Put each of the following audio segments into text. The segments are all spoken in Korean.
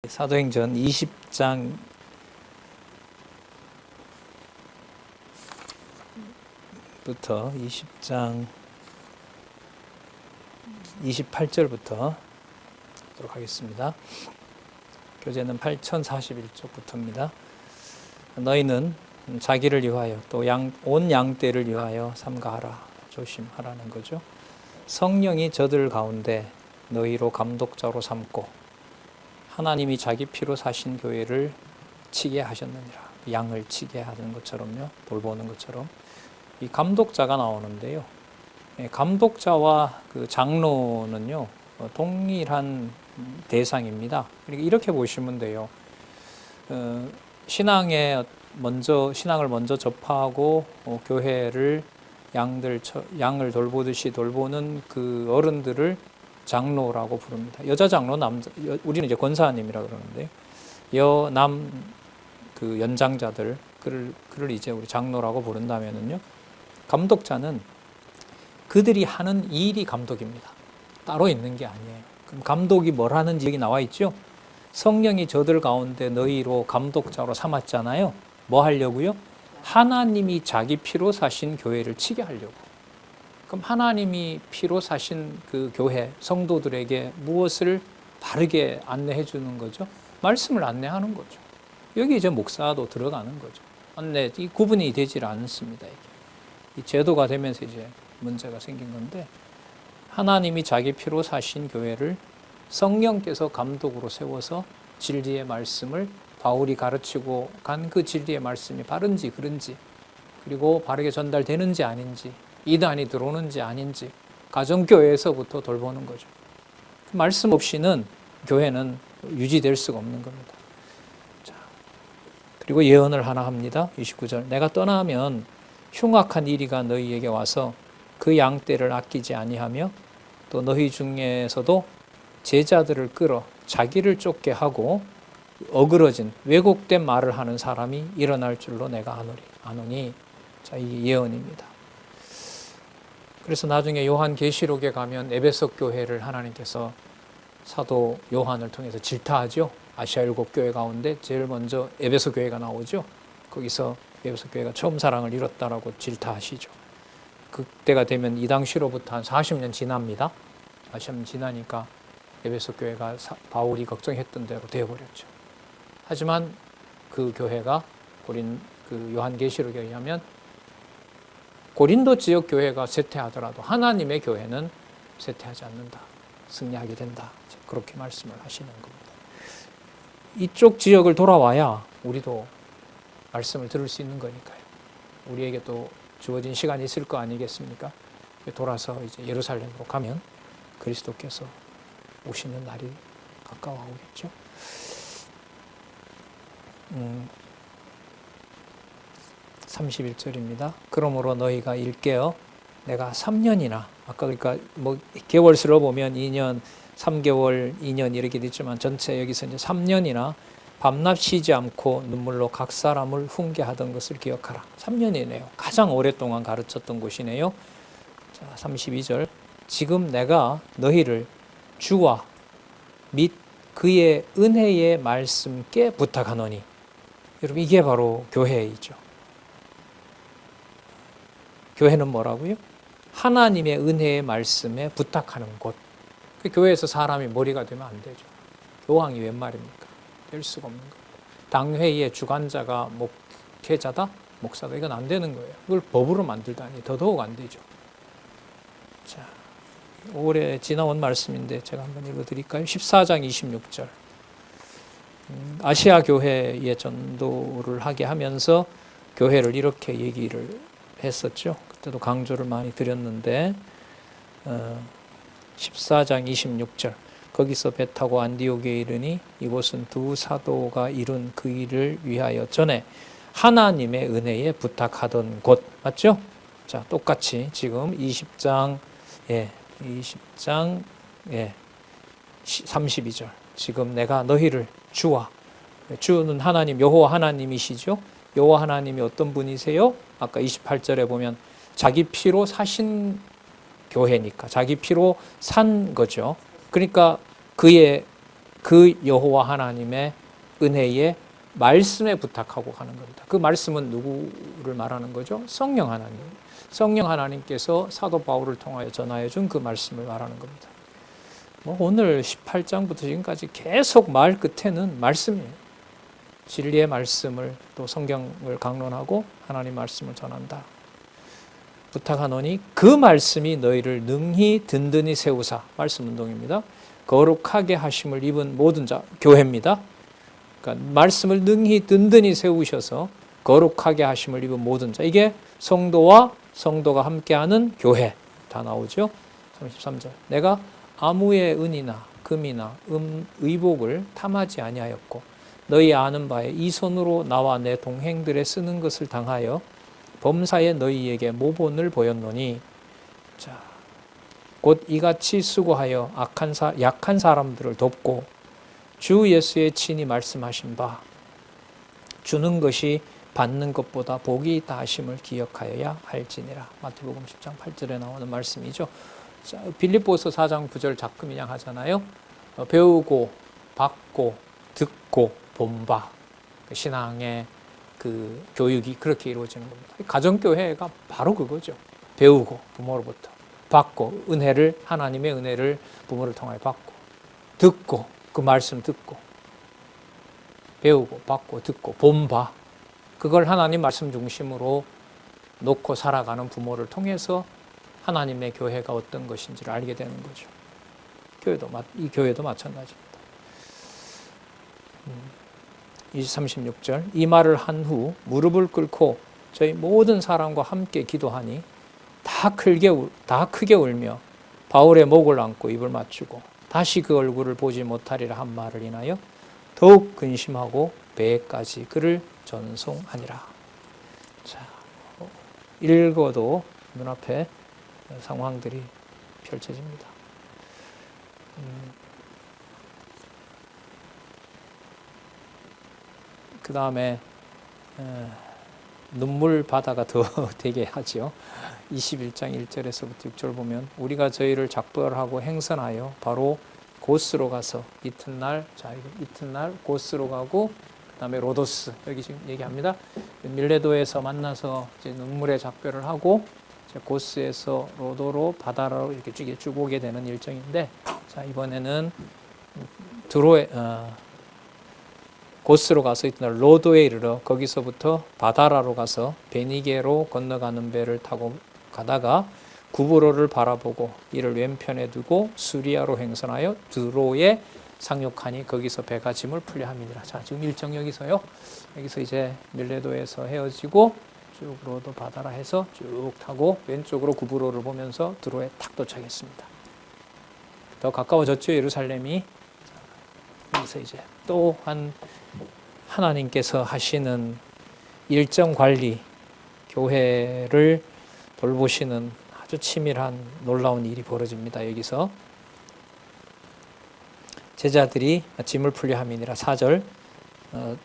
사도행전 20장 28절부터 하도록 하겠습니다. 교재는 8041쪽부터입니다. 너희는 자기를 위하여 또 온 양떼를 위하여 삼가하라. 조심하라는 거죠. 성령이 저들 가운데 너희로 감독자로 삼고 하나님이 자기 피로 사신 교회를 치게 하셨느니라. 양을 치게 하는 것처럼요. 돌보는 것처럼. 이 감독자가 나오는데요. 감독자와 그 장로는요. 동일한 대상입니다. 그러니까 이렇게 보시면 돼요. 신앙을 먼저 접하고 교회를 양을 돌보듯이 돌보는 그 어른들을 장로라고 부릅니다. 여자 장로, 우리는 이제 권사님이라 그러는데 여남 그 연장자들 그를 이제 우리 장로라고 부른다면은요. 감독자는 그들이 하는 일이 감독입니다. 따로 있는 게 아니에요. 그럼 감독이 뭘 하는지 여기 나와 있죠? 성령이 저들 가운데 너희로 감독자로 삼았잖아요. 뭐 하려고요? 하나님이 자기 피로 사신 교회를 치게 하려고. 그럼 하나님이 피로 사신 그 교회, 성도들에게 무엇을 바르게 안내해 주는 거죠? 말씀을 안내하는 거죠. 여기 이제 목사도 들어가는 거죠. 이 구분이 되질 않습니다. 이 제도가 되면서 이제 문제가 생긴 건데, 하나님이 자기 피로 사신 교회를 성령께서 감독으로 세워서 진리의 말씀을 바울이 가르치고 간 그 진리의 말씀이 바른지 그른지, 그리고 바르게 전달되는지 아닌지, 이단이 들어오는지 아닌지 가정교회에서부터 돌보는 거죠. 말씀 없이는 교회는 유지될 수가 없는 겁니다. 자, 그리고 예언을 하나 합니다. 29절. 내가 떠나면 흉악한 이리가 너희에게 와서 그 양떼를 아끼지 아니하며 또 너희 중에서도 제자들을 끌어 자기를 쫓게 하고 어그러진 왜곡된 말을 하는 사람이 일어날 줄로 내가 아노니. 자, 이 예언입니다. 그래서 나중에 요한계시록에 가면 에베소 교회를 하나님께서 사도 요한을 통해서 질타하죠. 아시아 7교회 가운데 제일 먼저 에베소 교회가 나오죠. 거기서 에베소 교회가 처음 사랑을 잃었다라고 질타하시죠. 그때가 되면 이 당시로부터 한 40년 지납니다. 40년 지나니까 에베소 교회가 바울이 걱정했던 대로 되어버렸죠. 하지만 그 교회가 그 요한계시록에 의하면 고린도 지역 교회가 쇠퇴하더라도 하나님의 교회는 쇠퇴하지 않는다. 승리하게 된다. 그렇게 말씀을 하시는 겁니다. 이쪽 지역을 돌아와야 우리도 말씀을 들을 수 있는 거니까요. 우리에게 또 주어진 시간이 있을 거 아니겠습니까? 돌아서 이제 예루살렘으로 가면 그리스도께서 오시는 날이 가까워 오겠죠. 31절입니다. 그러므로 너희가 일깨어 내가 3년이나 아까 그러니까 뭐 개월수로 보면 2년, 3개월, 2년 이렇게 됐지만 전체 여기서 이제 3년이나 밤낮 쉬지 않고 눈물로 각 사람을 훈계하던 것을 기억하라. 3년이네요. 가장 오랫동안 가르쳤던 곳이네요. 자, 32절. 지금 내가 너희를 주와 및 그의 은혜의 말씀께 부탁하노니. 여러분 이게 바로 교회이죠. 교회는 뭐라고요? 하나님의 은혜의 말씀에 부탁하는 곳. 그 교회에서 사람이 머리가 되면 안 되죠. 교황이 웬 말입니까? 될 수가 없는 겁니다. 당회의의 주관자가 목회자다? 목사다? 이건 안 되는 거예요. 이걸 법으로 만들다니 더더욱 안 되죠. 자, 올해 지나온 말씀인데 제가 한번 읽어드릴까요? 14장 26절. 아시아 교회에 전도를 하게 하면서 교회를 이렇게 얘기를 했었죠. 그때도 강조를 많이 드렸는데 14장 26절. 거기서 배 타고 안디옥에 이르니 이곳은 두 사도가 이룬 그 일을 위하여 전에 하나님의 은혜에 부탁하던 곳. 맞죠? 자, 똑같이 지금 20장 32절. 지금 내가 너희를 주는 하나님 여호와 하나님이시죠. 여호와 하나님이 어떤 분이세요? 아까 28절에 보면 자기 피로 사신 교회니까 자기 피로 산 거죠. 그러니까 그 그 여호와 하나님의 은혜의 말씀에 부탁하고 가는 겁니다. 그 말씀은 누구를 말하는 거죠? 성령 하나님. 성령 하나님께서 사도 바울을 통하여 전하여 준 그 말씀을 말하는 겁니다. 오늘 18장부터 지금까지 계속 말 끝에는 말씀이에요. 진리의 말씀을 또 성경을 강론하고 하나님 말씀을 전한다. 부탁하노니 그 말씀이 너희를 능히 든든히 세우사, 말씀 운동입니다. 거룩하게 하심을 입은 모든 자, 교회입니다. 그러니까 말씀을 능히 든든히 세우셔서 거룩하게 하심을 입은 모든 자, 이게 성도와 성도가 함께하는 교회 다 나오죠. 33절 내가 아무의 은이나 금이나 의복을 탐하지 아니하였고 너희 아는 바에 이 손으로 나와 내 동행들의 쓰는 것을 당하여 범사에 너희에게 모본을 보였노니, 자, 곧 이같이 수고하여 약한 사람들을 돕고 주 예수의 친히 말씀하신 바 주는 것이 받는 것보다 복이 있다 하심을 기억하여야 할지니라. 마태복음 10장 8절에 나오는 말씀이죠. 자, 빌립보서 4장 9절 자꾸 인양하잖아요. 배우고 받고 듣고 본바, 신앙의 그 교육이 그렇게 이루어지는 겁니다. 가정교회가 바로 그거죠. 배우고 부모로부터 받고 은혜를, 하나님의 은혜를 부모를 통하여 받고 듣고 그 말씀 듣고 배우고 받고 듣고 본바, 그걸 하나님 말씀 중심으로 놓고 살아가는 부모를 통해서 하나님의 교회가 어떤 것인지를 알게 되는 거죠. 이 교회도 마찬가지입니다. 36절 이 말을 한 후 무릎을 꿇고 저희 모든 사람과 함께 기도하니 다 크게 울며 바울의 목을 안고 입을 맞추고 다시 그 얼굴을 보지 못하리라 한 말을 인하여 더욱 근심하고 배에까지 그를 전송하니라. 자, 읽어도 눈앞에 상황들이 펼쳐집니다. 그 다음에 눈물 바다가 더 되게 하죠. 21장 1절에서부터 6절 보면 우리가 저희를 작별하고 행선하여 바로 고스로 가서 이튿날 고스로 가고 그 다음에 로도스, 여기 지금 얘기합니다. 밀레도에서 만나서 이제 눈물의 작별을 하고 이제 고스에서 로도로 바다로 이렇게 쭉 오게 되는 일정인데, 자, 이번에는 고스로 가서 이튿날 로도에 이르러 거기서부터 바다라로 가서 베니게로 건너가는 배를 타고 가다가 구브로를 바라보고 이를 왼편에 두고 수리아로 행선하여 드로에 상륙하니 거기서 배가 짐을 풀려 함이니라. 자, 지금 일정 여기서 이제 밀레도에서 헤어지고 쭉 로도 바다라 해서 쭉 타고 왼쪽으로 구브로를 보면서 드로에 탁 도착했습니다. 더 가까워졌죠, 예루살렘이. 여기서 이제 또한 하나님께서 하시는 일정 관리, 교회를 돌보시는 아주 치밀한 놀라운 일이 벌어집니다. 여기서 제자들이 짐을 풀려 함이니라. 4절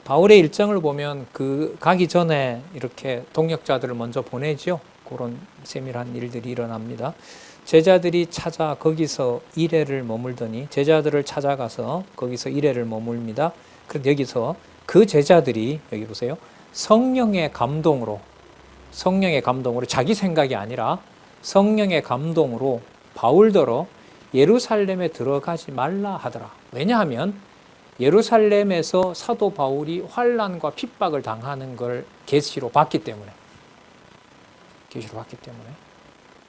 바울의 일정을 보면 그 가기 전에 이렇게 동역자들을 먼저 보내죠. 그런 세밀한 일들이 일어납니다. 제자들이 찾아 거기서 이레를 머물더니 제자들을 찾아가서 거기서 이레를 머물니다. 그런데 여기서 그 제자들이 여기 보세요. 성령의 감동으로 자기 생각이 아니라 성령의 감동으로 바울더러 예루살렘에 들어가지 말라 하더라. 왜냐하면 예루살렘에서 사도 바울이 환난과 핍박을 당하는 걸 계시로 봤기 때문에.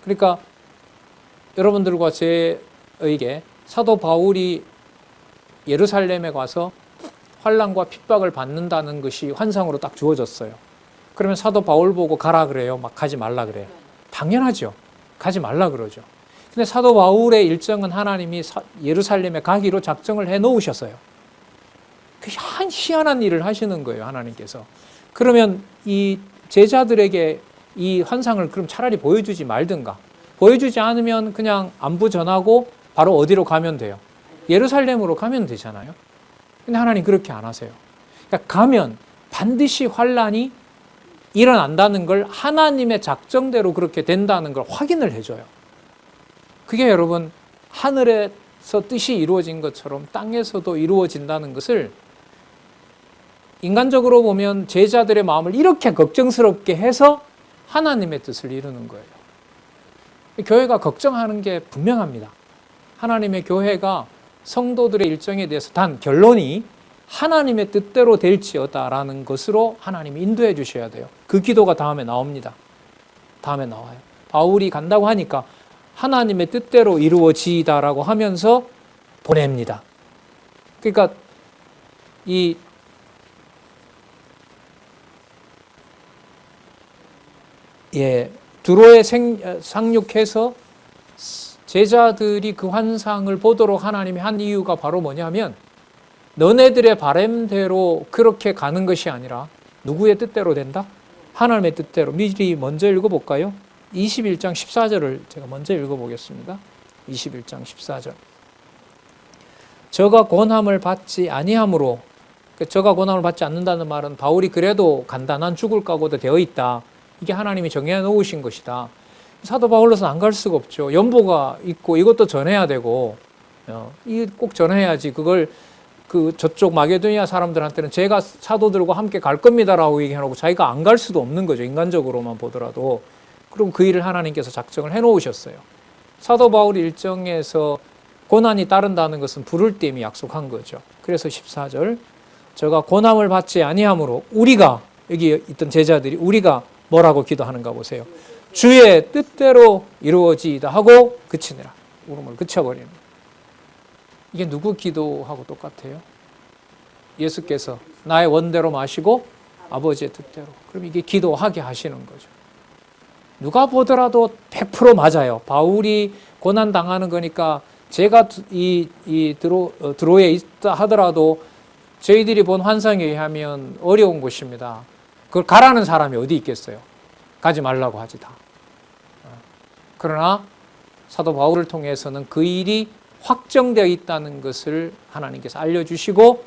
그러니까 여러분들과 저에게 사도 바울이 예루살렘에 가서 환난과 핍박을 받는다는 것이 환상으로 딱 주어졌어요. 그러면 사도 바울 보고 가라 그래요? 막 가지 말라 그래요? 당연하죠. 가지 말라 그러죠. 근데 사도 바울의 일정은 하나님이 예루살렘에 가기로 작정을 해 놓으셨어요. 한 희한한 일을 하시는 거예요, 하나님께서. 그러면 이 제자들에게 이 환상을 그럼 차라리 보여주지 말든가. 보여주지 않으면 그냥 안부 전하고 바로 어디로 가면 돼요? 예루살렘으로 가면 되잖아요. 근데 하나님 그렇게 안 하세요. 그러니까 가면 반드시 환난이 일어난다는 걸 하나님의 작정대로 그렇게 된다는 걸 확인을 해줘요. 그게 여러분 하늘의 뜻이 이루어진 것처럼 땅에서도 이루어진다는 것을 인간적으로 보면 제자들의 마음을 이렇게 걱정스럽게 해서 하나님의 뜻을 이루는 거예요. 교회가 걱정하는 게 분명합니다. 하나님의 교회가 성도들의 일정에 대해서 단 결론이 하나님의 뜻대로 될지어다라는 것으로 하나님이 인도해 주셔야 돼요. 그 기도가 다음에 나옵니다. 다음에 나와요. 바울이 간다고 하니까 하나님의 뜻대로 이루어지다라고 하면서 보냅니다. 그러니까 이 두로에 상륙해서 제자들이 그 환상을 보도록 하나님이 한 이유가 바로 뭐냐면 너네들의 바람대로 그렇게 가는 것이 아니라 누구의 뜻대로 된다? 하나님의 뜻대로. 미리 먼저 읽어볼까요? 21장 14절을 제가 먼저 읽어보겠습니다. 21장 14절. 저가 권함을 받지 아니함으로, 저가 권함을 받지 않는다는 말은 바울이 그래도 간다, 난 죽을 각오도 되어 있다, 이게 하나님이 정해 놓으신 것이다. 사도 바울로서는 안 갈 수가 없죠. 연보가 있고 이것도 전해야 되고, 이 꼭 전해야지. 그걸 저쪽 마게도니아 사람들한테는 제가 사도들과 함께 갈 겁니다라고 얘기해놓고 자기가 안 갈 수도 없는 거죠. 인간적으로만 보더라도. 그럼 그 일을 하나님께서 작정을 해놓으셨어요. 사도 바울 일정에서 고난이 따른다는 것은 부를 때 이미 약속한 거죠. 그래서 14절, 저가 고난을 받지 아니함으로 우리가, 여기 있던 제자들이 우리가 뭐라고 기도하는가 보세요. 주의 뜻대로 이루어지이다 하고 그치니라. 울음을 그쳐버리는 거예요. 이게 누구 기도하고 똑같아요? 예수께서 나의 원대로 마시고 아버지의 뜻대로. 그럼 이게 기도하게 하시는 거죠. 누가 보더라도 100% 맞아요. 바울이 고난 당하는 거니까 제가 드로에 있다 하더라도 저희들이 본 환상에 의하면 어려운 곳입니다. 그걸 가라는 사람이 어디 있겠어요? 가지 말라고 하지 다. 그러나 사도 바울을 통해서는 그 일이 확정되어 있다는 것을 하나님께서 알려주시고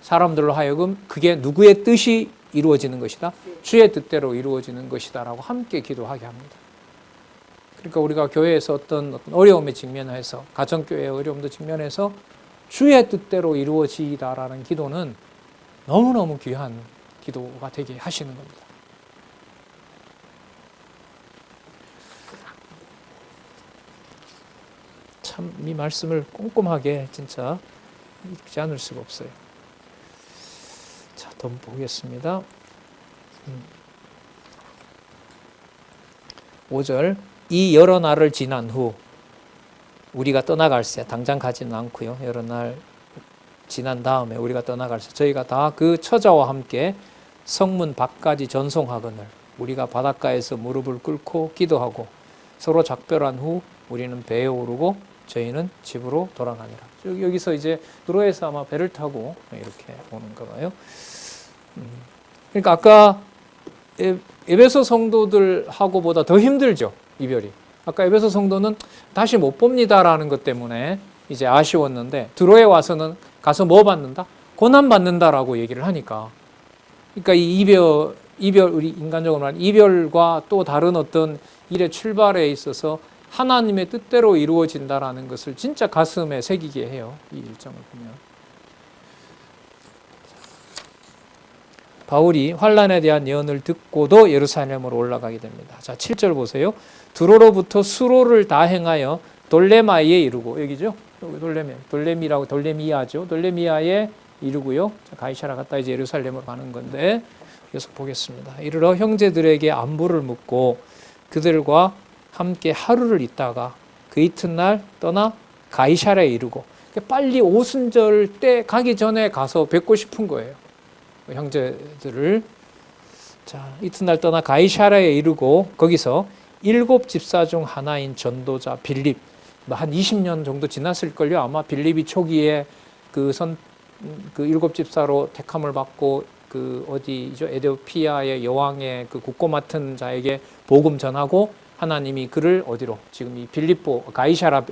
사람들로 하여금 그게 누구의 뜻이 이루어지는 것이다, 주의 뜻대로 이루어지는 것이다 라고 함께 기도하게 합니다. 그러니까 우리가 교회에서 어떤 어려움에 직면해서, 가정교회의 어려움도 직면해서 주의 뜻대로 이루어지다라는 기도는 너무너무 귀한 기도가 되게 하시는 겁니다. 참 이 말씀을 꼼꼼하게 진짜 읽지 않을 수가 없어요. 자, 더 보겠습니다. 5절, 이 여러 날을 지난 후 우리가 떠나갈새, 당장 가지는 않고요. 여러 날 지난 다음에 우리가 떠나갈새, 저희가 다 그 처자와 함께 성문 밖까지 전송하거늘 우리가 바닷가에서 무릎을 꿇고 기도하고 서로 작별한 후 우리는 배에 오르고 저희는 집으로 돌아가니라. 여기서 이제 드로에서 아마 배를 타고 이렇게 오는가 봐요. 그러니까 아까 에베소 성도들하고보다 더 힘들죠, 이별이. 아까 에베소 성도는 다시 못 봅니다라는 것 때문에 이제 아쉬웠는데 드로에 와서는 가서 뭐 받는다? 고난 받는다라고 얘기를 하니까. 그러니까 이 이별 우리 인간적으로 말하는 이별과 또 다른 어떤 일의 출발에 있어서 하나님의 뜻대로 이루어진다라는 것을 진짜 가슴에 새기게 해요. 이 일정을 보면. 바울이 환난에 대한 예언을 듣고도 예루살렘으로 올라가게 됩니다. 자, 7절 보세요. 두로로부터 수로를 다 행하여 돌레마이에 이르고, 여기죠? 돌레미라고, 돌레미아죠. 돌레미아에 이르고요. 자, 가이사라 갔다 이제 예루살렘으로 가는 건데 계속 보겠습니다. 이르러 형제들에게 안부를 묻고 그들과 함께 하루를 있다가 그 이튿날 떠나 가이사라에 이르고, 빨리 오순절 때 가기 전에 가서 뵙고 싶은 거예요, 형제들을. 자, 이튿날 떠나 가이사라에 이르고 거기서 7 집사 중 하나인 전도자 빌립, 한 20년 정도 지났을걸요. 아마 빌립이 초기에 그 7 집사로 택함을 받고 어디죠? 에티오피아의 여왕의 그 국고 맡은 자에게 복음 전하고 하나님이 그를 어디로? 지금 이 빌립보 가이사라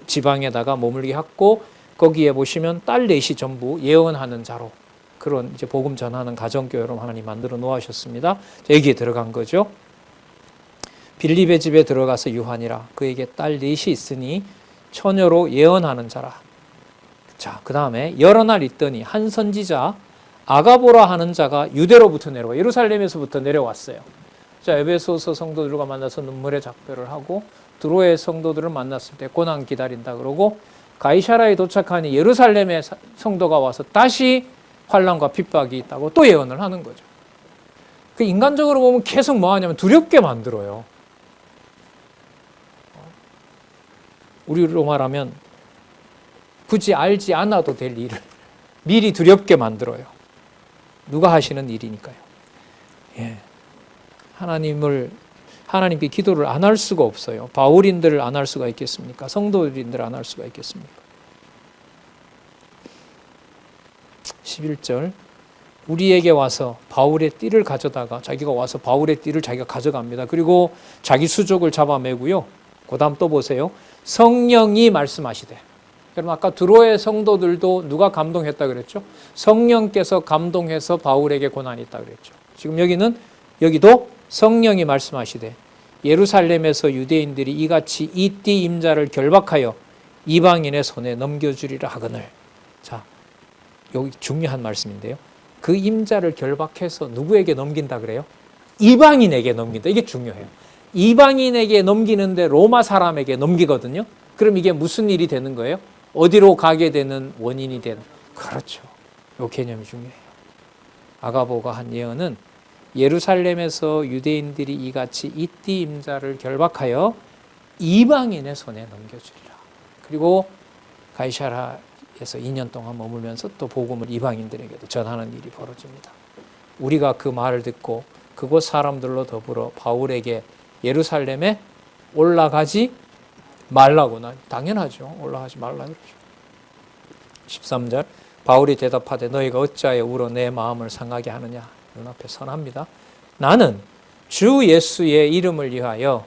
지방에다가 머물게 했고, 거기에 보시면 딸 넷이 전부 예언하는 자로, 그런 이제 복음 전하는 가정교회로 하나님 만들어 놓으셨습니다. 여기에 들어간 거죠. 빌립의 집에 들어가서 유하니라. 그에게 딸 넷이 있으니 처녀로 예언하는 자라. 자, 그 다음에 여러 날 있더니 한 선지자 아가보라 하는 자가 유대로부터 내려와 예루살렘에서부터 내려왔어요. 자, 에베소서 성도들과 만나서 눈물의 작별을 하고 드로의 성도들을 만났을 때 고난 기다린다 그러고 가이사라에 도착하니 예루살렘의 성도가 와서 다시 환난과 핍박이 있다고 또 예언을 하는 거죠. 그 인간적으로 보면 계속 뭐 하냐면 두렵게 만들어요. 우리로 말하면 굳이 알지 않아도 될 일을 미리 두렵게 만들어요. 누가 하시는 일이니까요. 예. 하나님께 기도를 안 할 수가 없어요. 바울인들을 안 할 수가 있겠습니까? 성도인들을 안 할 수가 있겠습니까? 11절 우리에게 와서 바울의 띠를 가져다가 자기가 와서 바울의 띠를 자기가 가져갑니다. 그리고 자기 수족을 잡아매고요. 그 다음 또 보세요. 성령이 말씀하시되. 여러분 아까 드로의 성도들도 누가 감동했다 그랬죠? 성령께서 감동해서 바울에게 고난이 있다 그랬죠. 지금 여기도 성령이 말씀하시되 예루살렘에서 유대인들이 이같이 이 띠 임자를 결박하여 이방인의 손에 넘겨주리라 하거늘. 자, 여기 중요한 말씀인데요. 그 임자를 결박해서 누구에게 넘긴다 그래요? 이방인에게 넘긴다. 이게 중요해요. 이방인에게 넘기는데 로마 사람에게 넘기거든요. 그럼 이게 무슨 일이 되는 거예요? 어디로 가게 되는 원인이 되는. 그렇죠. 이 개념이 중요해요. 아가보가 한 예언은 예루살렘에서 유대인들이 이같이 이 띠 임자를 결박하여 이방인의 손에 넘겨주리라. 그리고 가이사라에서 2년 동안 머물면서 또 복음을 이방인들에게도 전하는 일이 벌어집니다. 우리가 그 말을 듣고 그곳 사람들로 더불어 바울에게 예루살렘에 올라가지 말라고. 당연하죠. 올라가지 말라 그러죠. 13절 바울이 대답하되 너희가 어찌하여 울어 내 마음을 상하게 하느냐. 눈앞에 선합니다. 나는 주 예수의 이름을 위하여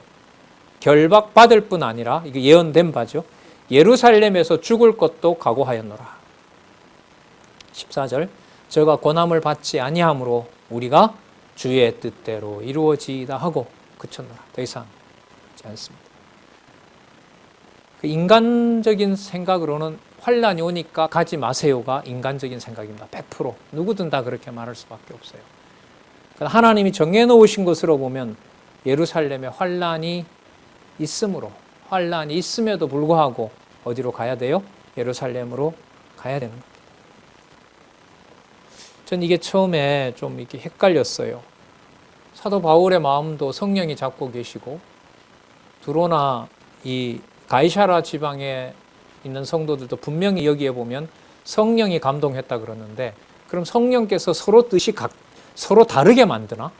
결박받을 뿐 아니라 이게 예언된 바죠. 예루살렘에서 죽을 것도 각오하였노라. 14절 저가 고난을 받지 아니하므로 우리가 주의 뜻대로 이루어지이다 하고 그쳤노라. 더 이상 하지 않습니다. 그 인간적인 생각으로는 환난이 오니까 가지 마세요가 인간적인 생각입니다. 100% 누구든 다 그렇게 말할 수밖에 없어요. 하나님이 정해놓으신 것으로 보면 예루살렘에 환난이 있음에도 불구하고 어디로 가야 돼요? 예루살렘으로 가야 되는 겁니다. 전 이게 처음에 좀 이렇게 헷갈렸어요. 사도 바울의 마음도 성령이 잡고 계시고 드로나 이 가이사라 지방에 있는 성도들도 분명히 여기에 보면 성령이 감동했다 그러는데 그럼 성령께서 서로 뜻이 서로 다르게 만드나?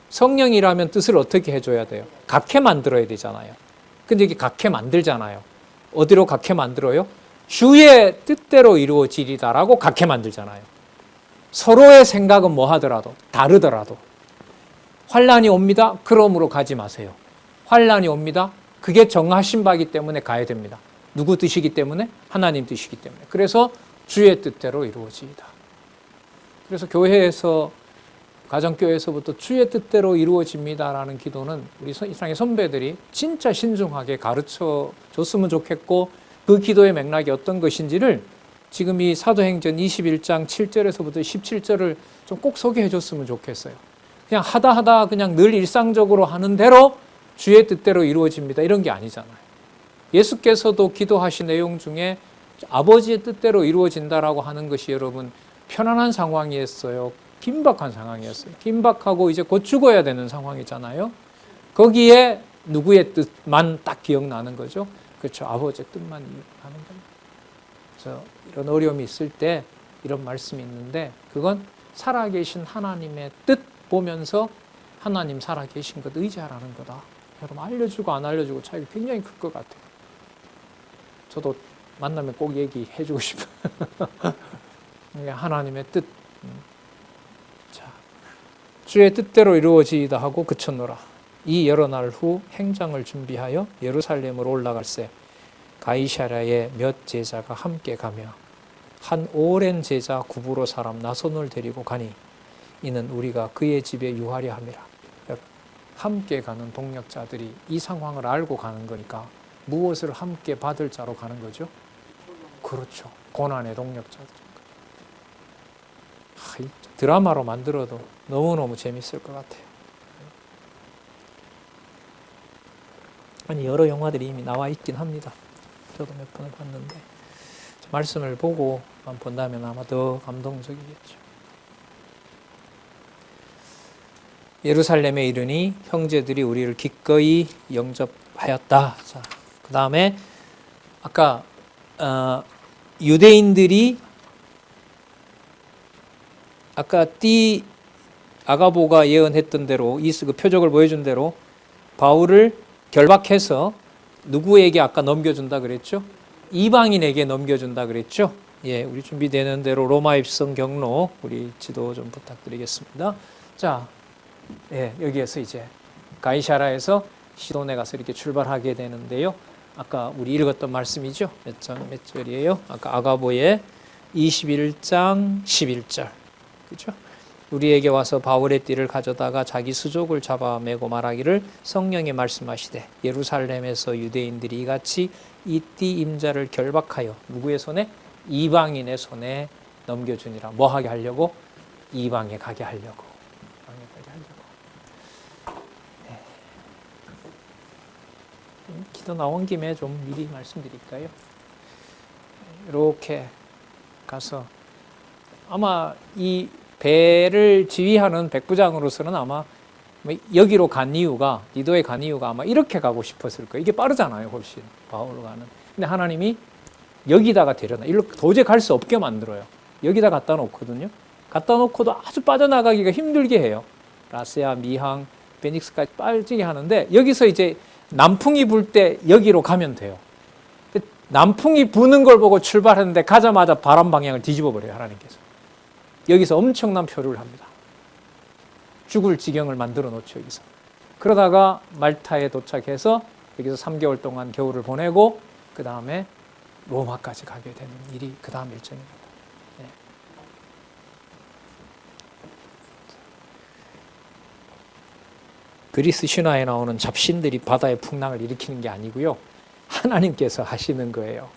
성령이라면 뜻을 어떻게 해줘야 돼요? 같게 만들어야 되잖아요. 근데 이게 같게 만들잖아요. 어디로 같게 만들어요? 주의 뜻대로 이루어지리다라고 같게 만들잖아요. 서로의 생각은 뭐 하더라도 다르더라도 환난이 옵니다. 그러므로 가지 마세요. 환난이 옵니다. 그게 정하신 바이기 때문에 가야 됩니다. 누구 뜻이기 때문에? 하나님 뜻이기 때문에. 그래서 주의 뜻대로 이루어지이다. 그래서 교회에서 가정교회에서부터 주의 뜻대로 이루어집니다라는 기도는 우리 이스라엘 선배들이 진짜 신중하게 가르쳐 줬으면 좋겠고 그 기도의 맥락이 어떤 것인지를 지금 이 사도행전 21장 7절에서부터 17절을 좀 꼭 소개해 줬으면 좋겠어요. 그냥 하다 그냥 늘 일상적으로 하는 대로 주의 뜻대로 이루어집니다. 이런 게 아니잖아요. 예수께서도 기도하신 내용 중에 아버지의 뜻대로 이루어진다라고 하는 것이 여러분 편안한 상황이었어요. 긴박한 상황이었어요. 긴박하고 이제 곧 죽어야 되는 상황이잖아요. 거기에 누구의 뜻만 딱 기억나는 거죠. 그렇죠. 아버지의 뜻만 기억나는 겁니다. 그래서 이런 어려움이 있을 때 이런 말씀이 있는데 그건 살아계신 하나님의 뜻 보면서 하나님 살아계신 것 의지하라는 거다. 여러분 알려주고 안 알려주고 차이가 굉장히 클 것 같아요. 저도 만나면 꼭 얘기해주고 싶어요. 하나님의 뜻. 자, 주의 뜻대로 이루어지이다 하고 그쳤노라. 이 여러 날 후 행장을 준비하여 예루살렘으로 올라갈새 가이사랴에 몇 제자가 함께 가며 한 오랜 제자 구브로 사람 나손을 데리고 가니 이는 우리가 그의 집에 유하려 함이라. 여러분, 함께 가는 동력자들이 이 상황을 알고 가는 거니까 무엇을 함께 받을 자로 가는 거죠? 그렇죠. 고난의 동력자들인 거죠. 드라마로 만들어도 너무너무 재밌을 것 같아요. 아니, 여러 영화들이 이미 나와 있긴 합니다. 저도 몇 번을 봤는데 말씀을 보고 본다면 아마 더 감동적이겠죠. 예루살렘에 이르니 형제들이 우리를 기꺼이 영접하였다. 자, 그 다음에 아까 유대인들이 아까 아가보가 예언했던 대로 그 표적을 보여준 대로 바울을 결박해서 누구에게 아까 넘겨준다 그랬죠? 이방인에게 넘겨준다 그랬죠? 예, 우리 준비되는 대로 로마 입성 경로 우리 지도 좀 부탁드리겠습니다. 자, 예, 여기에서 이제 가이사라에서 시도네 가서 이렇게 출발하게 되는데요. 아까 우리 읽었던 말씀이죠. 몇 절이에요? 아까 아가보의 21장 11절. 그죠? 우리에게 와서 바울의 띠를 가져다가 자기 수족을 잡아매고 말하기를 성령이 말씀하시되 예루살렘에서 유대인들이 이같이 이 띠 임자를 결박하여 누구의 손에? 이방인의 손에 넘겨주니라. 뭐 하게 하려고? 이방에 가게 하려고. 기도 나온 김에 좀 미리 말씀드릴까요? 이렇게 가서 아마 이 배를 지휘하는 백부장으로서는 아마 여기로 간 이유가, 디도에 간 이유가 아마 이렇게 가고 싶었을 거예요. 이게 빠르잖아요, 훨씬. 바울로 가는. 근데 하나님이 여기다가 데려다. 이렇게 도저히 갈 수 없게 만들어요. 여기다 갖다 놓거든요. 갖다 놓고도 아주 빠져나가기가 힘들게 해요. 라세아, 미항, 베닉스까지 빠지게 하는데 여기서 이제 남풍이 불 때 여기로 가면 돼요. 남풍이 부는 걸 보고 출발했는데 가자마자 바람 방향을 뒤집어 버려요, 하나님께서. 여기서 엄청난 표류를 합니다. 죽을 지경을 만들어 놓죠, 여기서. 그러다가 말타에 도착해서 여기서 3개월 동안 겨울을 보내고 그 다음에 로마까지 가게 되는 일이 그 다음 일정입니다. 네. 그리스 신화에 나오는 잡신들이 바다의 풍랑을 일으키는 게 아니고요. 하나님께서 하시는 거예요.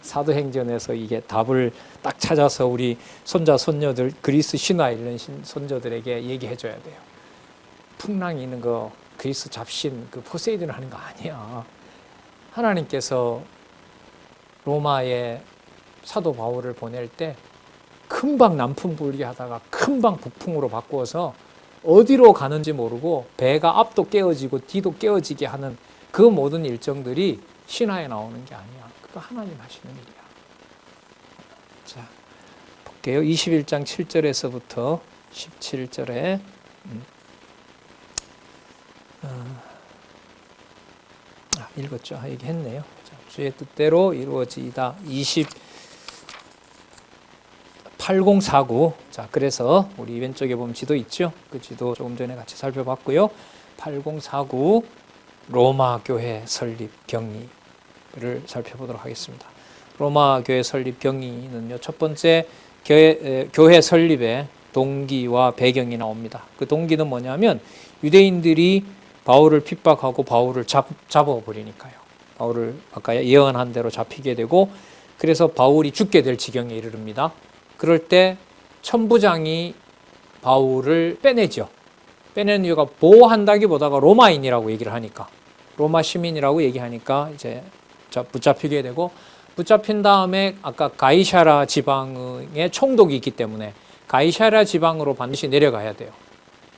사도행전에서 이게 답을 딱 찾아서 우리 손자, 손녀들, 그리스 신화에 있는 손자들에게 얘기해 줘야 돼요. 풍랑이 있는 거 그리스 잡신 그 포세이돈 하는 거 아니야. 하나님께서 로마에 사도 바울을 보낼 때 금방 남풍 불게 하다가 금방 북풍으로 바꾸어서 어디로 가는지 모르고 배가 앞도 깨어지고 뒤도 깨어지게 하는 그 모든 일정들이 신화에 나오는 게 아니야. 그거 하나님 하시는 일이야. 자, 볼게요. 21장 7절에서부터 17절에 읽었죠. 얘기했네요. 자, 주의 뜻대로 이루어지이다. 8049. 자, 그래서 우리 왼쪽에 보면 지도 있죠. 그 지도 조금 전에 같이 살펴봤고요. 8049 로마 교회 설립 경위를 살펴보도록 하겠습니다. 로마 교회 설립 경위는요, 첫 번째 교회 설립의 동기와 배경이 나옵니다. 그 동기는 뭐냐면 유대인들이 바울을 핍박하고 바울을 잡아버리니까요. 바울을 아까 예언한 대로 잡히게 되고 그래서 바울이 죽게 될 지경에 이르릅니다. 그럴 때 천부장이 바울을 빼내죠. 빼내는 이유가 보호한다기보다가 로마인이라고 얘기를 하니까, 로마 시민이라고 얘기하니까 이제 붙잡히게 되고, 붙잡힌 다음에 아까 가이사라 지방의 총독이 있기 때문에 가이사라 지방으로 반드시 내려가야 돼요.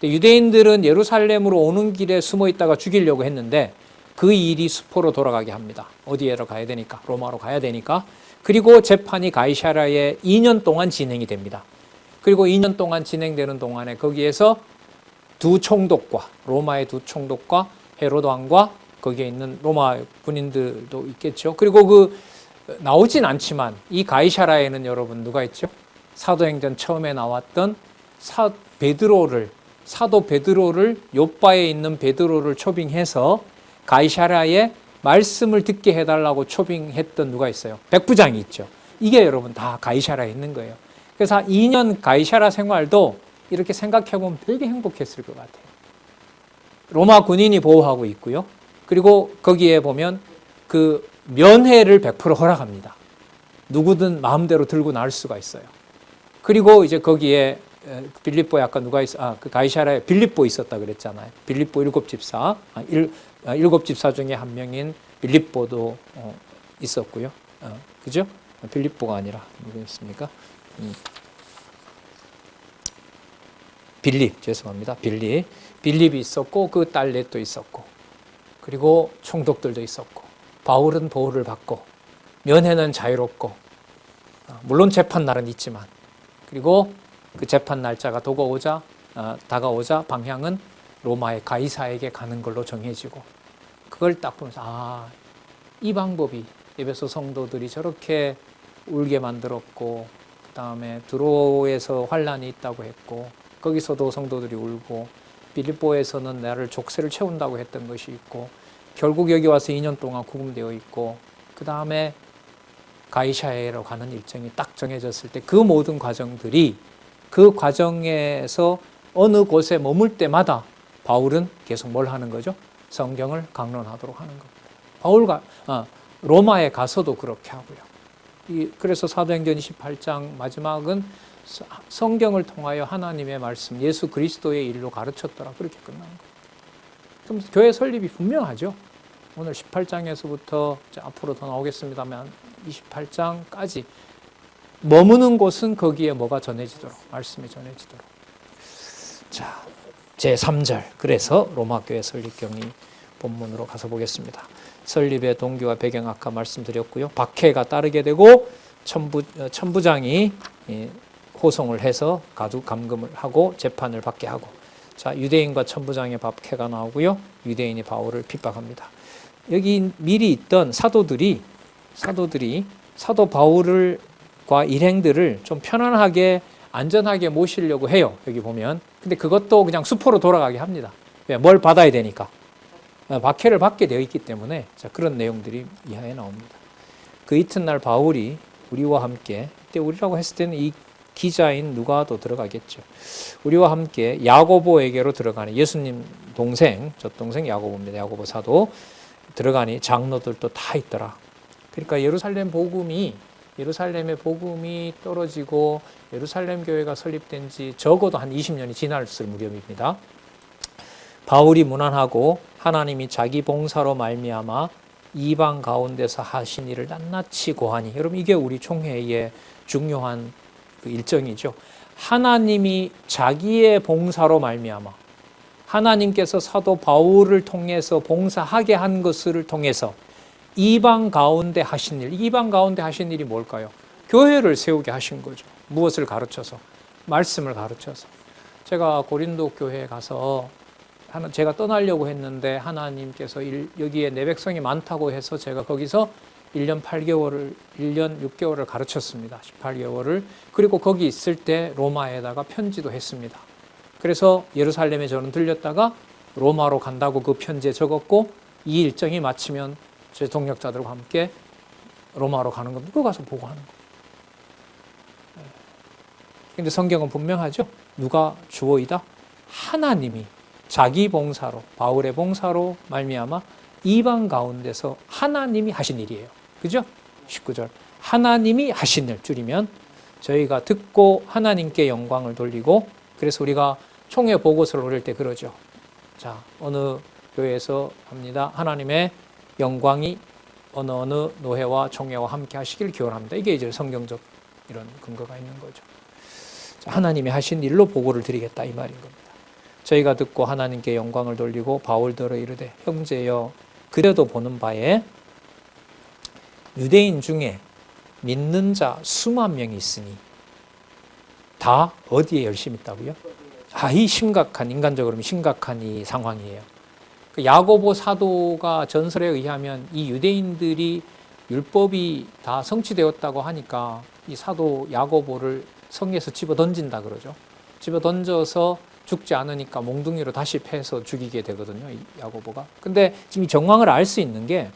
근데 유대인들은 예루살렘으로 오는 길에 숨어 있다가 죽이려고 했는데 그 일이 수포로 돌아가게 합니다. 어디로 가야 되니까, 로마로 가야 되니까. 그리고 재판이 가이사라에 2년 동안 진행이 됩니다. 그리고 2년 동안 진행되는 동안에 거기에서 두 총독과, 로마의 두 총독과 헤로드 왕과 거기에 있는 로마 군인들도 있겠죠. 그리고 나오진 않지만 이 가이사라에는 여러분 누가 있죠? 사도행전 처음에 나왔던 사도 베드로를 요빠에 있는 베드로를 초빙해서 가이사라에 말씀을 듣게 해달라고 초빙했던 누가 있어요? 백부장이 있죠. 이게 여러분 다 가이사라에 있는 거예요. 그래서 2년 가이사라 생활도 이렇게 생각해보면 되게 행복했을 것 같아요. 로마 군인이 보호하고 있고요. 그리고 거기에 보면 그 면회를 100% 허락합니다. 누구든 마음대로 들고 나올 수가 있어요. 그리고 이제 거기에 빌립보에 아까 누가 그 가이사랴에 빌립보 있었다 그랬잖아요. 빌립보 일곱 집사, 일곱 집사 중에 한 명인 빌립보도 있었고요. 그죠? 빌립보가 아니라 누구였습니까? 빌립, 죄송합니다. 빌립이 있었고 그 딸 넷도 있었고 그리고 총독들도 있었고 바울은 보호를 받고 면회는 자유롭고 물론 재판 날은 있지만 그리고 그 재판 날짜가 다가오자 방향은 로마의 가이사에게 가는 걸로 정해지고 그걸 딱 보면서 이 방법이 에베소 성도들이 저렇게 울게 만들었고 그 다음에 드로에서 환란이 있다고 했고 거기서도 성도들이 울고 빌립보에서는 나를 족쇄를 채운다고 했던 것이 있고 결국 여기 와서 2년 동안 구금되어 있고 그 다음에 가이사야로 가는 일정이 딱 정해졌을 때 그 모든 과정들이 그 과정에서 어느 곳에 머물 때마다 바울은 계속 뭘 하는 거죠? 성경을 강론하도록 하는 겁니다. 로마에 가서도 그렇게 하고요. 그래서 사도행전 28장 마지막은 성경을 통하여 하나님의 말씀, 예수 그리스도의 일로 가르쳤더라. 그렇게 끝나는 거예요. 그럼 교회 설립이 분명하죠. 오늘 18장에서부터 앞으로 더 나오겠습니다만 28장까지 머무는 곳은 거기에 뭐가 전해지도록, 말씀이 전해지도록. 자, 제3절. 그래서 로마교회 설립경위 본문으로 가서 보겠습니다. 설립의 동기와 배경 아까 말씀드렸고요. 박해가 따르게 되고 천부장이 호송을 해서 가두 감금을 하고 재판을 받게 하고, 자, 유대인과 천부장의 박해가 나오고요. 유대인이 바울을 핍박합니다. 여기 미리 있던 사도들이 사도 바울과 일행들을 좀 편안하게 안전하게 모시려고 해요. 여기 보면. 근데 그것도 그냥 수포로 돌아가게 합니다. 왜? 뭘 받아야 되니까. 박해를 받게 되어 있기 때문에, 자, 그런 내용들이 이하에 나옵니다. 그 이튿날 바울이 우리와 함께, 그때 우리라고 했을 때는 이 기자인 누가도 들어가겠죠. 우리와 함께 야고보에게로 들어가니, 예수님 동생, 젖동생 야고보입니다. 야고보 사도 들어가니 장로들도 다 있더라. 그러니까 예루살렘의 복음이 떨어지고 예루살렘 교회가 설립된 지 적어도 한 20년이 지났을 무렵입니다. 바울이 문안하고 하나님이 자기 봉사로 말미암아 이방 가운데서 하신 일을 낱낱이 고하니, 여러분 이게 우리 총회의 중요한 그 일정이죠. 하나님이 자기의 봉사로 말미암아, 하나님께서 사도 바울을 통해서 봉사하게 한 것을 통해서 이방 가운데 하신 일, 이방 가운데 하신 일이 뭘까요? 교회를 세우게 하신 거죠. 무엇을 가르쳐서? 말씀을 가르쳐서. 제가 고린도 교회에 가서 제가 떠나려고 했는데 하나님께서 여기에 내 백성이 많다고 해서 제가 거기서 1년 6개월을 가르쳤습니다. 18개월을. 그리고 거기 있을 때 로마에다가 편지도 했습니다. 그래서 예루살렘에 저는 들렸다가 로마로 간다고 그 편지에 적었고, 이 일정이 마치면 제 동역자들과 함께 로마로 가는 겁니다. 그거 가서 보고 하는 거예요. 그런데 성경은 분명하죠. 누가 주어이다? 하나님이 자기 봉사로, 바울의 봉사로 말미암아 이방 가운데서 하나님이 하신 일이에요. 그죠? 19절. 하나님이 하신 일, 줄이면 저희가 듣고 하나님께 영광을 돌리고, 그래서 우리가 총회 보고서를 올릴 때 그러죠. 자, 어느 교회에서 합니다. 하나님의 영광이 어느 노회와 총회와 함께 하시길 기원합니다. 이게 이제 성경적 이런 근거가 있는 거죠. 자, 하나님이 하신 일로 보고를 드리겠다, 이 말인 겁니다. 저희가 듣고 하나님께 영광을 돌리고 바울더러 이르되, 형제여 그래도 보는 바에 유대인 중에 믿는 자 수만 명이 있으니 다 어디에 열심히 있다고요? 이 심각한, 인간적으로 심각한 이 상황이에요. 야고보 사도가 전설에 의하면 이 유대인들이 율법이 다 성취되었다고 하니까 이 사도 야고보를 성에서 집어 던진다 그러죠. 집어 던져서 죽지 않으니까 몽둥이로 다시 패서 죽이게 되거든요, 이 야고보가. 근데 지금 이 정황을 알 수 있는 게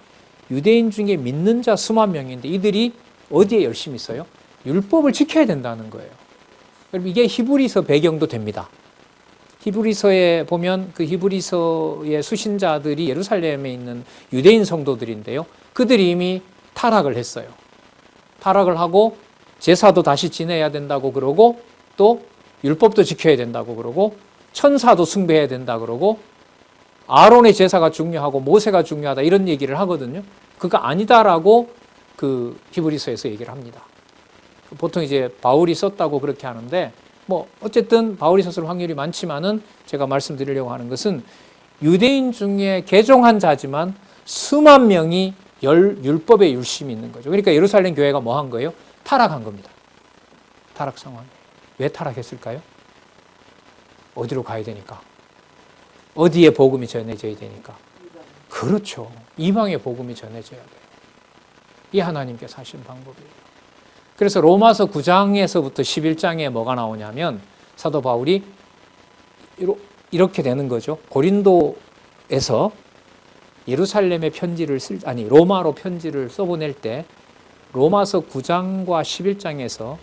유대인 중에 믿는 자 수만 명인데 이들이 어디에 열심히 있어요? 율법을 지켜야 된다는 거예요. 그럼 이게 히브리서 배경도 됩니다. 히브리서에 보면 그 히브리서의 수신자들이 예루살렘에 있는 유대인 성도들인데요. 그들이 이미 타락을 했어요. 타락을 하고 제사도 다시 지내야 된다고 그러고 또 율법도 지켜야 된다고 그러고 천사도 숭배해야 된다 그러고 아론의 제사가 중요하고 모세가 중요하다 이런 얘기를 하거든요. 그거 아니다라고 그 히브리서에서 얘기를 합니다. 보통 이제 바울이 썼다고 그렇게 하는데 뭐 어쨌든 바울이 썼을 확률이 많지만은 제가 말씀드리려고 하는 것은 유대인 중에 개종한 자지만 수만 명이 율법에 율심이 있는 거죠. 그러니까 예루살렘 교회가 뭐 한 거예요? 타락한 겁니다. 타락 상황. 왜 타락했을까요? 어디로 가야 되니까? 어디에 복음이 전해져야 되니까? 그렇죠. 이방의 복음이 전해져야 돼요. 이 하나님께서 하신 방법이에요. 그래서 로마서 9장에서부터 11장에 뭐가 나오냐면 사도 바울이 이렇게 되는 거죠. 고린도에서 예루살렘의 편지를 로마로 편지를 써보낼 때 로마서 9장과 11장에서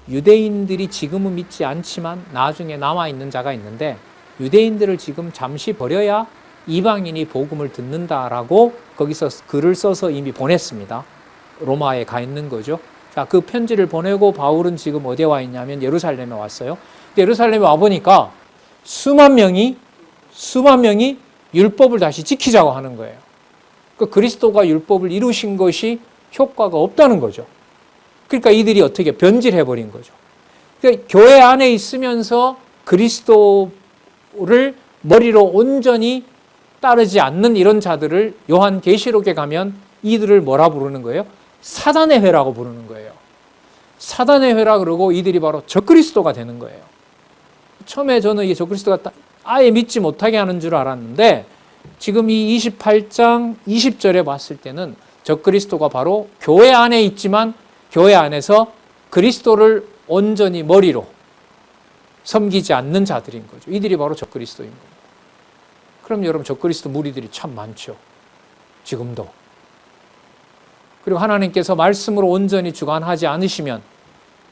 유대인들이 지금은 믿지 않지만 나중에 남아있는 자가 있는데 유대인들을 지금 잠시 버려야 이방인이 복음을 듣는다라고 거기서 글을 써서 이미 보냈습니다. 로마에 가 있는 거죠. 자, 그 편지를 보내고 바울은 지금 어디에 와 있냐면 예루살렘에 왔어요. 근데 예루살렘에 와보니까 수만 명이 율법을 다시 지키자고 하는 거예요. 그 그리스도가 율법을 이루신 것이 효과가 없다는 거죠. 그러니까 이들이 어떻게 변질해버린 거죠. 그러니까 교회 안에 있으면서 그리스도를 머리로 온전히 따르지 않는 이런 자들을 요한계시록에 가면 이들을 뭐라 부르는 거예요? 사단의 회라고 부르는 거예요. 사단의 회라 그러고 이들이 바로 적그리스도가 되는 거예요. 처음에 저는 이 적그리스도가 아예 믿지 못하게 하는 줄 알았는데 지금 이 28장 20절에 봤을 때는 적그리스도가 바로 교회 안에 있지만 교회 안에서 그리스도를 온전히 머리로 섬기지 않는 자들인 거죠. 이들이 바로 적그리스도인 겁니다. 그럼 여러분 적그리스도 무리들이 참 많죠. 지금도. 그리고 하나님께서 말씀으로 온전히 주관하지 않으시면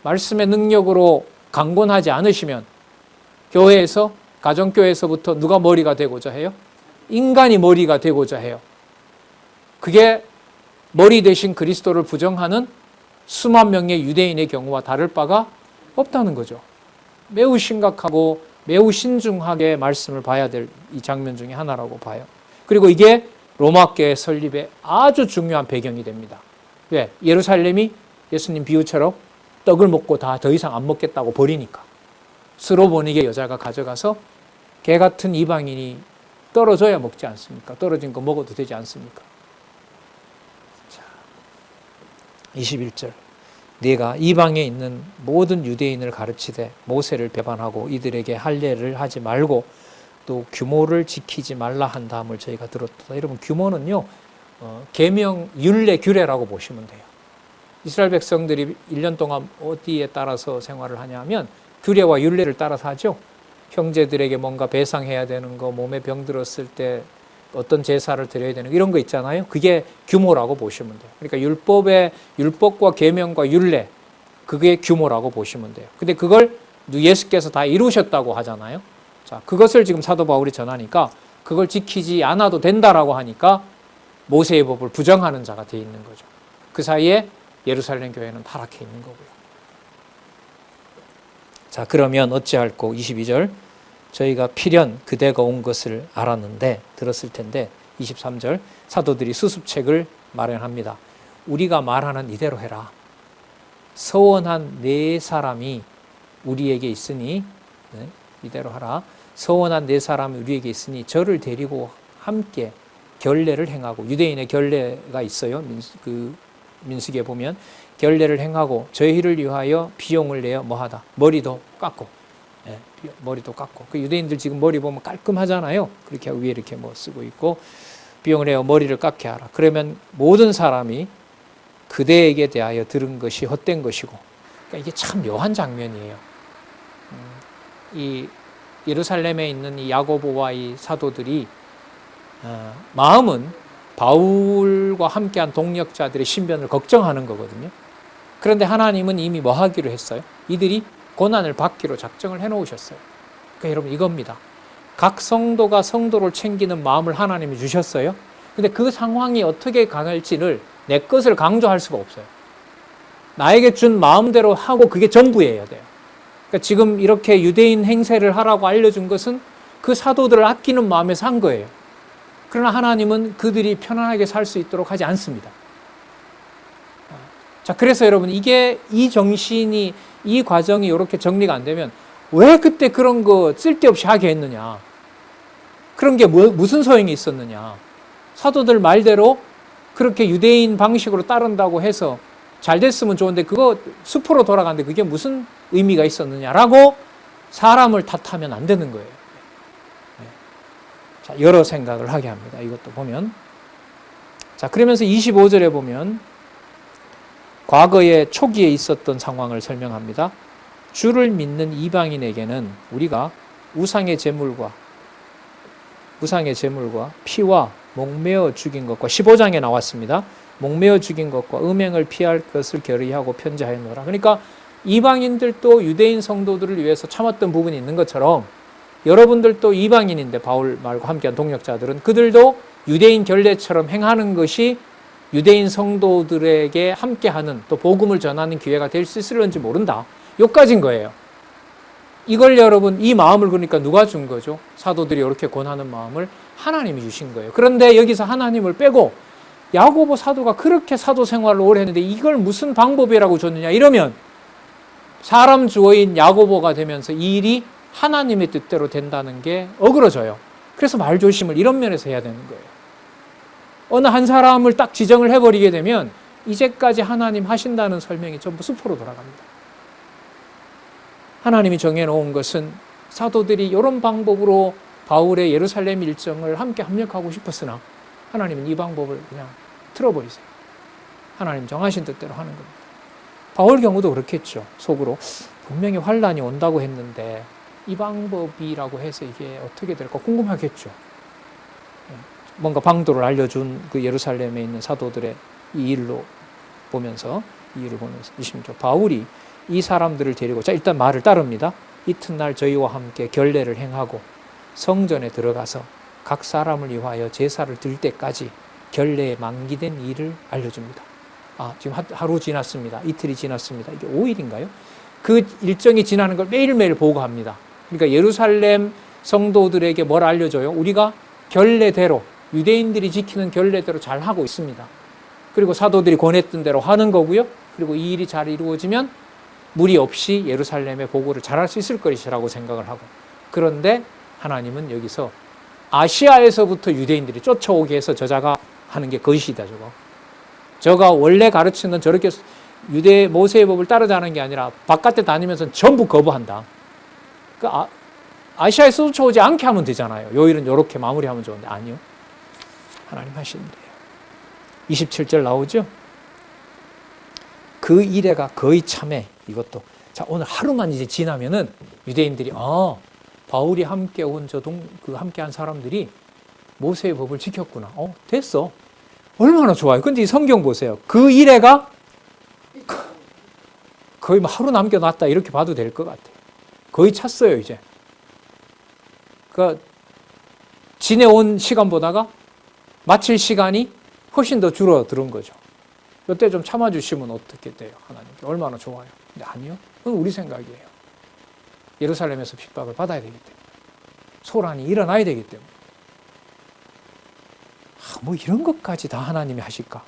말씀의 능력으로 강권하지 않으시면 교회에서 가정교회에서부터 누가 머리가 되고자 해요? 인간이 머리가 되고자 해요. 그게 머리 대신 그리스도를 부정하는 수만 명의 유대인의 경우와 다를 바가 없다는 거죠. 매우 심각하고 매우 신중하게 말씀을 봐야 될 이 장면 중에 하나라고 봐요. 그리고 이게 로마교회 설립에 아주 중요한 배경이 됩니다. 왜? 예루살렘이 예수님 비유처럼 떡을 먹고 더 이상 안 먹겠다고 버리니까. 스로보니게 여자가 가져가서 개 같은 이방인이 떨어져야 먹지 않습니까? 떨어진 거 먹어도 되지 않습니까? 자, 21절. 네가 이방에 있는 모든 유대인을 가르치되 모세를 배반하고 이들에게 할례를 하지 말고 또 규모를 지키지 말라 한 다음을 저희가 들었다. 여러분 규모는요. 계명, 율례, 규례라고 보시면 돼요. 이스라엘 백성들이 1년 동안 어디에 따라서 생활을 하냐면 규례와 율례를 따라서 하죠. 형제들에게 뭔가 배상해야 되는 거, 몸에 병 들었을 때 어떤 제사를 드려야 되는 거 이런 거 있잖아요. 그게 규모라고 보시면 돼요. 그러니까 율법과 계명과 율례 그게 규모라고 보시면 돼요. 근데 그걸 예수께서 다 이루셨다고 하잖아요. 자, 그것을 지금 사도 바울이 전하니까 그걸 지키지 않아도 된다라고 하니까 모세의 법을 부정하는 자가 돼 있는 거죠. 그 사이에 예루살렘 교회는 타락해 있는 거고요. 자, 그러면 어찌할꼬 22절 저희가 필연 그대가 온 것을 알았는데 들었을 텐데 23절 사도들이 수습책을 마련합니다. 우리가 말하는 이대로 해라. 서원한 네 사람이 우리에게 있으니 이대로 하라. 서원한 네 사람이 우리에게 있으니 저를 데리고 함께 결례를 행하고 유대인의 결례가 있어요. 민수기에 보면 결례를 행하고 저희를 위하여 비용을 내어 뭐하다. 머리도 깎고. 머리도 깎고. 그 유대인들 지금 머리 보면 깔끔하잖아요. 그렇게 위에 이렇게 뭐 쓰고 있고 비용을 내어 머리를 깎게 하라. 그러면 모든 사람이 그대에게 대하여 들은 것이 헛된 것이고. 그러니까 이게 참 묘한 장면이에요. 이 예루살렘에 있는 이 야고보와 이 사도들이 마음은 바울과 함께한 동력자들의 신변을 걱정하는 거거든요. 그런데 하나님은 이미 뭐 하기로 했어요? 이들이 고난을 받기로 작정을 해놓으셨어요. 그러니까 여러분 이겁니다. 각 성도가 성도를 챙기는 마음을 하나님이 주셨어요. 근데 그 상황이 어떻게 강할지를 내 것을 강조할 수가 없어요. 나에게 준 마음대로 하고 그게 전부여야 돼요. 그러니까 지금 이렇게 유대인 행세를 하라고 알려준 것은 그 사도들을 아끼는 마음에서 한 거예요. 그러나 하나님은 그들이 편안하게 살 수 있도록 하지 않습니다. 자, 그래서 여러분 이게 이 정신이 이 과정이 이렇게 정리가 안 되면 왜 그때 그런 거 쓸데없이 하게 했느냐? 그런 게 무슨 소용이 있었느냐? 사도들 말대로 그렇게 유대인 방식으로 따른다고 해서 잘 됐으면 좋은데 그거 숲으로 돌아가는데 그게 무슨 의미가 있었느냐라고 사람을 탓하면 안 되는 거예요. 자, 여러 생각을 하게 합니다. 이것도 보면. 자, 그러면서 25절에 보면 과거의 초기에 있었던 상황을 설명합니다. 주를 믿는 이방인에게는 우리가 우상의 제물과 피와 목매어 죽인 것과 15장에 나왔습니다. 목매어 죽인 것과 음행을 피할 것을 결의하고 편지하였노라. 그러니까 이방인들도 유대인 성도들을 위해서 참았던 부분이 있는 것처럼 여러분들도 이방인인데 바울 말과 함께한 동역자들은 그들도 유대인 결례처럼 행하는 것이 유대인 성도들에게 함께하는 또 복음을 전하는 기회가 될 수 있을런지 모른다. 여기까지인 거예요. 이걸 여러분 이 마음을 그러니까 누가 준 거죠? 사도들이 이렇게 권하는 마음을 하나님이 주신 거예요. 그런데 여기서 하나님을 빼고 야고보 사도가 그렇게 사도 생활을 오래 했는데 이걸 무슨 방법이라고 줬느냐 이러면 사람 주어인 야고보가 되면서 이 일이 하나님의 뜻대로 된다는 게 어그러져요. 그래서 말조심을 이런 면에서 해야 되는 거예요. 어느 한 사람을 딱 지정을 해버리게 되면 이제까지 하나님 하신다는 설명이 전부 수포로 돌아갑니다. 하나님이 정해놓은 것은 사도들이 이런 방법으로 바울의 예루살렘 일정을 함께 합력하고 싶었으나 하나님은 이 방법을 그냥 틀어버리세요. 하나님 정하신 뜻대로 하는 겁니다. 바울 경우도 그렇겠죠. 속으로 분명히 환란이 온다고 했는데 이 방법이라고 해서 이게 어떻게 될까 궁금하겠죠. 뭔가 방도를 알려준 그 예루살렘에 있는 사도들의 이 일로 보면서 이 일을 보면서 26절 바울이 이 사람들을 데리고 자 일단 말을 따릅니다. 이튿날 저희와 함께 결례를 행하고 성전에 들어가서 각 사람을 위하여 제사를 드릴 때까지 결례에 만기된 일을 알려줍니다. 지금 하루 지났습니다. 이틀이 지났습니다. 이게 5일인가요? 그 일정이 지나는 걸 매일매일 보고합니다. 그러니까 예루살렘 성도들에게 뭘 알려줘요? 우리가 결례대로 유대인들이 지키는 결례대로 잘 하고 있습니다. 그리고 사도들이 권했던 대로 하는 거고요. 그리고 이 일이 잘 이루어지면 무리 없이 예루살렘의 보고를 잘할 수 있을 것이라고 생각을 하고 그런데 하나님은 여기서 아시아에서부터 유대인들이 쫓아오게 해서 저자가 하는 게 거짓이다 저가 원래 가르치는 저렇게 유대 모세의 법을 따르자는 게 아니라 바깥에 다니면서 전부 거부한다. 그러니까 아시아에서 쫓아오지 않게 하면 되잖아요. 요 일은 이렇게 마무리하면 좋은데 아니요. 하나님 하신 일이에요. 27절 나오죠? 그 이래가 거의 참해. 이것도 자 오늘 하루만 이제 지나면은 유대인들이 바울이 함께 온 그 함께한 사람들이 모세의 법을 지켰구나. 됐어. 얼마나 좋아요. 근데 이 성경 보세요. 그 이래가 거의 하루 남겨놨다 이렇게 봐도 될 것 같아요. 거의 찼어요 이제. 그러니까 지내온 시간보다가 마칠 시간이 훨씬 더 줄어드는 거죠. 이때 좀 참아주시면 어떻게 돼요? 하나님께 얼마나 좋아요. 근데 아니요. 그건 우리 생각이에요. 예루살렘에서 핍박을 받아야 되기 때문에. 소란이 일어나야 되기 때문에. 뭐 이런 것까지 다 하나님이 하실까?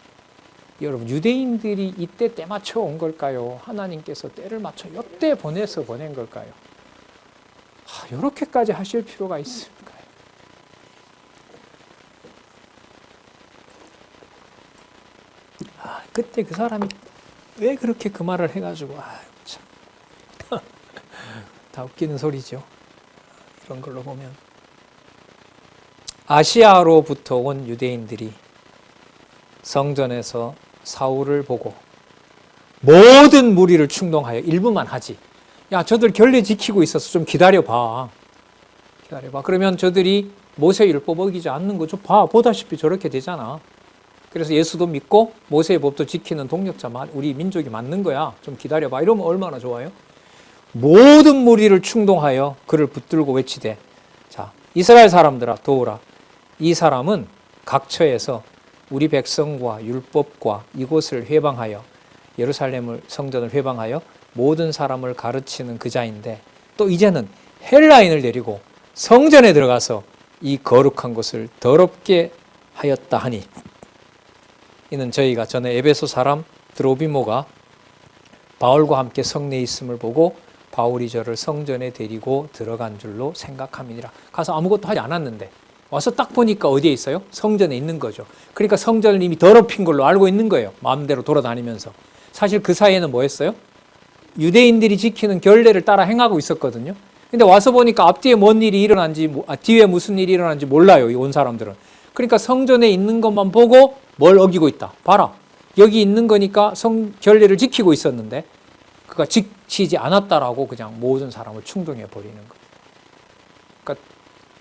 여러분 유대인들이 이때 때 맞춰 온 걸까요? 하나님께서 때를 맞춰 이때 보내서 보낸 걸까요? 이렇게까지 하실 필요가 있을까요? 그때 그 사람이 왜 그렇게 그 말을 해가지고 참 다 웃기는 소리죠. 이런 걸로 보면 아시아로부터 온 유대인들이 성전에서 사울을 보고 모든 무리를 충동하여 일부만 하지. 야, 저들 결례 지키고 있어서 좀 기다려봐. 그러면 저들이 모세 율법 어기지 않는 거 좀 보다시피 저렇게 되잖아. 그래서 예수도 믿고 모세의 법도 지키는 동력자 우리 민족이 맞는 거야. 좀 기다려봐. 이러면 얼마나 좋아요? 모든 무리를 충동하여 그를 붙들고 외치되 자 이스라엘 사람들아 도우라. 이 사람은 각처에서 우리 백성과 율법과 이곳을 회방하여 예루살렘을 성전을 회방하여 모든 사람을 가르치는 그 자인데 또 이제는 헬라인을 데리고 성전에 들어가서 이 거룩한 곳을 더럽게 하였다 하니 이는 저희가 전에 에베소 사람 드로비모가 바울과 함께 성내에 있음을 보고 바울이 저를 성전에 데리고 들어간 줄로 생각함이니라. 가서 아무것도 하지 않았는데 와서 딱 보니까 어디에 있어요? 성전에 있는 거죠. 그러니까 성전을 이미 더럽힌 걸로 알고 있는 거예요. 마음대로 돌아다니면서. 사실 그 사이에는 뭐 했어요? 유대인들이 지키는 결례를 따라 행하고 있었거든요. 근데 와서 보니까 앞뒤에 뭔 일이 일어난지, 뒤에 무슨 일이 일어난지 몰라요. 이 온 사람들은. 그러니까 성전에 있는 것만 보고 뭘 어기고 있다. 봐라. 여기 있는 거니까 결례를 지키고 있었는데 그가 지키지 않았다라고 그냥 모든 사람을 충동해 버리는 거예요. 그러니까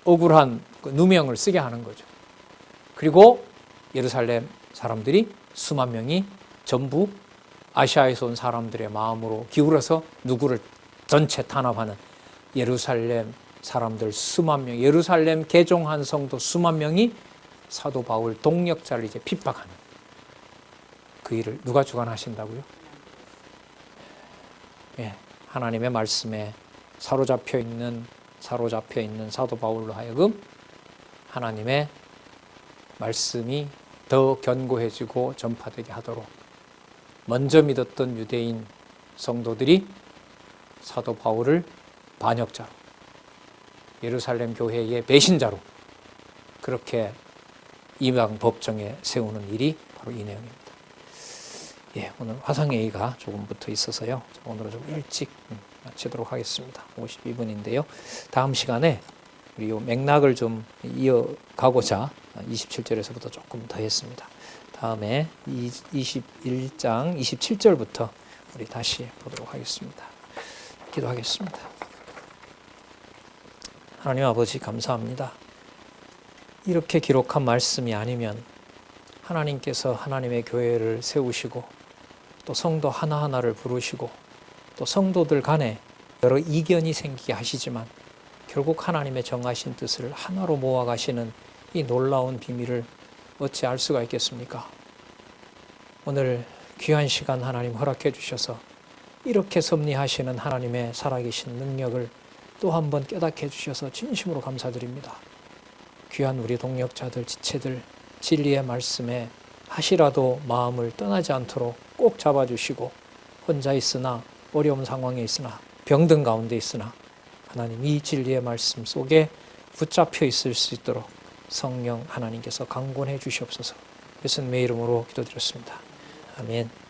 억울한 누명을 쓰게 하는 거죠. 그리고 예루살렘 사람들이 수만 명이 전부 아시아에서 온 사람들의 마음으로 기울어서 누구를 전체 탄압하는 예루살렘 사람들 수만 명, 예루살렘 개종한 성도 수만 명이 사도 바울 동력자를 이제 핍박하는 그 일을 누가 주관하신다고요? 예, 하나님의 말씀에 사로잡혀 있는 사도 바울로 하여금 하나님의 말씀이 더 견고해지고 전파되게 하도록 먼저 믿었던 유대인 성도들이 사도 바울을 반역자로 예루살렘 교회의 배신자로 그렇게 이방 법정에 세우는 일이 바로 이 내용입니다. 예, 오늘 화상회의가 조금 붙어 있어서요. 오늘은 좀 일찍 마치도록 하겠습니다. 52분인데요. 다음 시간에 우리 요 맥락을 좀 이어가고자 27절에서부터 조금 더 했습니다. 다음에 21장 27절부터 우리 다시 보도록 하겠습니다. 기도하겠습니다. 하나님 아버지 감사합니다. 이렇게 기록한 말씀이 아니면 하나님께서 하나님의 교회를 세우시고 또 성도 하나하나를 부르시고 또 성도들 간에 여러 이견이 생기게 하시지만 결국 하나님의 정하신 뜻을 하나로 모아가시는 이 놀라운 비밀을 어찌 알 수가 있겠습니까? 오늘 귀한 시간 하나님 허락해 주셔서 이렇게 섭리하시는 하나님의 살아계신 능력을 또 한 번 깨닫게 해주셔서 진심으로 감사드립니다. 귀한 우리 동역자들, 지체들 진리의 말씀에 하시라도 마음을 떠나지 않도록 꼭 잡아주시고 혼자 있으나 어려운 상황에 있으나 병든 가운데 있으나 하나님 이 진리의 말씀 속에 붙잡혀 있을 수 있도록 성령 하나님께서 강권해 주시옵소서. 예수님의 이름으로 기도드렸습니다. 아멘.